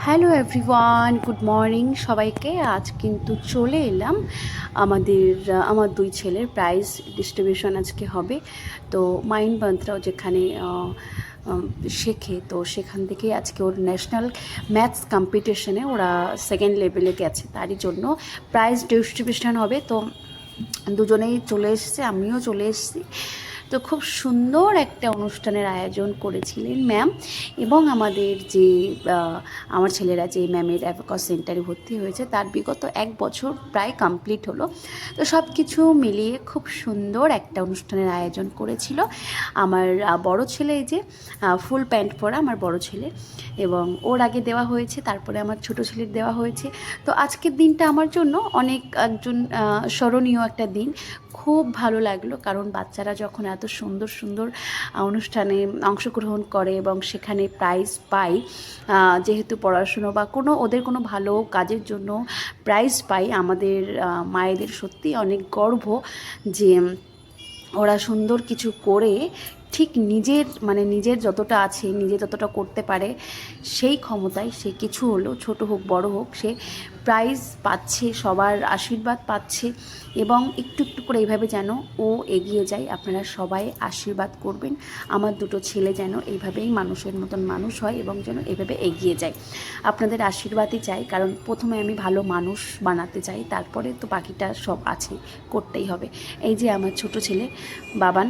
Hello everyone, good morning সবাইকে। আজ কিন্তু চলে এলাম আমার দুই ছেলের প্রাইজ ডিস্ট্রিবিউশন আজকে হবে। তো মাইন বান্ত্রাও যেখানে শেখে, তো সেখান থেকেই আজকে ওর ন্যাশনাল ম্যাথস কম্পিটিশনে ওরা সেকেন্ড লেভেলে গেছে, তারই জন্য প্রাইজ ডিস্ট্রিবিউশন হবে। তো দুজনেই চলে এসেছে, আমিও চলে এসেছি। তো খুব সুন্দর একটা অনুষ্ঠানের আয়োজন করেছিলেন ম্যাম, এবং আমার ছেলেরা যে ম্যামের অ্যাবাকাস সেন্টারে ভর্তি হয়েছে তার বিগত 1 বছর প্রায় কমপ্লিট হলো। তো সব কিছু মিলিয়ে খুব সুন্দর একটা অনুষ্ঠানের আয়োজন করেছিল। আমার বড় ছেলে, এই যে ফুল প্যান্ট পরা আমার বড় ছেলে, এবং ওর আগে দেওয়া হয়েছে, তারপরে আমার ছোট ছেলের দেওয়া হয়েছে। তো আজকের দিনটা আমার জন্য একজন স্মরণীয় একটা দিন। খুব ভালো লাগলো, কারণ বাচ্চারা যখন এত সুন্দর সুন্দর অনুষ্ঠানে অংশগ্রহণ করে এবং সেখানে প্রাইজ পায়, যেহেতু পড়াশুনো বা ওদের কোনো ভালো কাজের জন্য প্রাইজ পায়, আমাদের মায়েদের সত্যি অনেক গর্ব যে ওরা সুন্দর কিছু করে ঠিক নিজের যতটা আছে, নিজে যতটা করতে পারে সেই ক্ষমতায় সে কিছু হলেও, ছোট হোক বড় হোক, সে প্রাইজ পাচ্ছে, সবার আশীর্বাদ পাচ্ছে, এবং একটু একটু করে এইভাবে যেন ও এগিয়ে যায়। আপনারা সবাই আশীর্বাদ করবেন আমার দুটো ছেলে যেন এইভাবেই মানুষের মতন মানুষ হয় এবং যেন এইভাবে এগিয়ে যায়। আপনাদের আশীর্বাদই চাই, কারণ প্রথমে আমি ভালো মানুষ বানাতে চাই, তারপরে তো বাকিটা সব আছে, করতেই হবে। এই যে আমার ছোট ছেলে বাবান,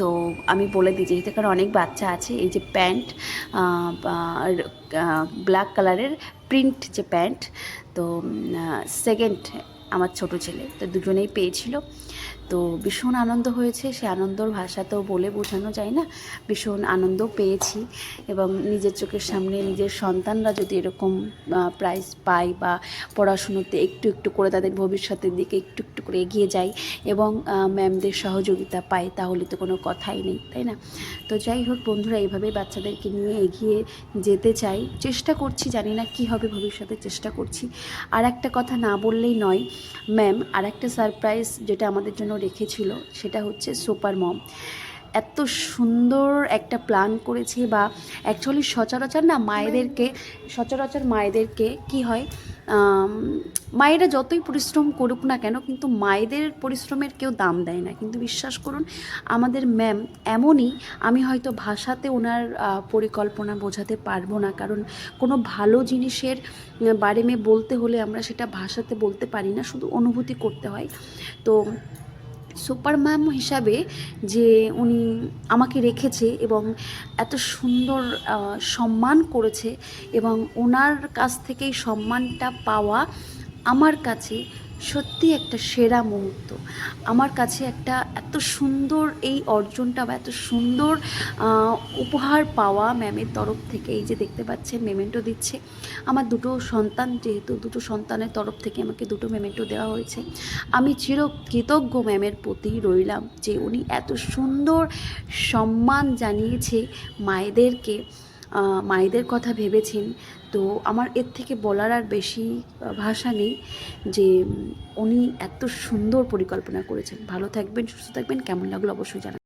তো আমি বলে দিই, যেহেতু কারণ অনেক বাচ্চা আছে, এই যে প্যান্ট, ব্ল্যাক কালারের প্রিন্ট যে প্যান্ট, তো সেকেন্ড আমার ছোট ছেলে, তো দুজনেই পেয়েছিল। তো ভীষণ আনন্দ হয়েছে, সে আনন্দর ভাষা তো বলে বোঝানো যায় না। ভীষণ আনন্দ পেয়েছি, এবং নিজের চোখের সামনে নিজের সন্তানরা যদি এরকম প্রাইজ পায় বা পড়াশুনোতে একটু একটু করে তাদের ভবিষ্যতের দিকে একটু একটু করে এগিয়ে যায় এবং ম্যামদের সহযোগিতা পায়, তাহলে তো কোনো কথাই নেই, তাই না? তো যাই হোক বন্ধুরা, এইভাবেই বাচ্চাদেরকে নিয়ে এগিয়ে যেতে চাই, চেষ্টা করছি, জানি না কী হবে ভবিষ্যতে, চেষ্টা করছি। আর একটা কথা না বললেই নয়, ম্যাম আর একটা সারপ্রাইজ যেটা আমাদের জন্য রেখেছিল, সেটা হচ্ছে সুপার মম। এত সুন্দর একটা প্ল্যান করেছে, বা অ্যাকচুয়ালি সচরাচর মায়েদেরকে কি হয়, মায়েরা যতই পরিশ্রম করুক না কেন, কিন্তু মায়েদের পরিশ্রমের কেউ দাম দেয় না। কিন্তু বিশ্বাস করুন, আমাদের ম্যাম এমনই, আমি হয়তো ভাষাতে ওনার পরিকল্পনা বোঝাতে পারবো না, কারণ কোনো ভালো জিনিসের বারে বলতে হলে আমরা সেটা ভাষাতে বলতে পারি না, শুধু অনুভূতি করতে হয়। তো সুপার ম্যাম হিসাবে যে উনি আমাকে রেখেছে এবং এত সুন্দর সম্মান করেছে, এবং ওনার কাছ থেকেই সম্মানটা পাওয়া আমার কাছে সত্যি একটা সেরা মুহূর্ত। আমার কাছে একটা এত সুন্দর এই অর্জনটা বা এত সুন্দর উপহার পাওয়া ম্যামের তরফ থেকে, এই যে দেখতে পাচ্ছেন মেমেন্টো দিচ্ছে আমার দুটো সন্তান, যেহেতু দুটো সন্তানের তরফ থেকে আমাকে দুটো মেমেন্টো দেওয়া হয়েছে। আমি চিরকৃতজ্ঞ ম্যামের প্রতি রইলাম যে উনি এত সুন্দর সম্মান জানিয়েছে মায়েদেরকে, মায়েদের কথা ভেবেছেন। তো আমার এর থেকে বলার আর বেশি ভাষা নেই যে উনি এত সুন্দর পরিকল্পনা করেছেন। ভালো থাকবেন, সুস্থ থাকবেন, কেমন লাগলো অবশ্যই জানাবেন।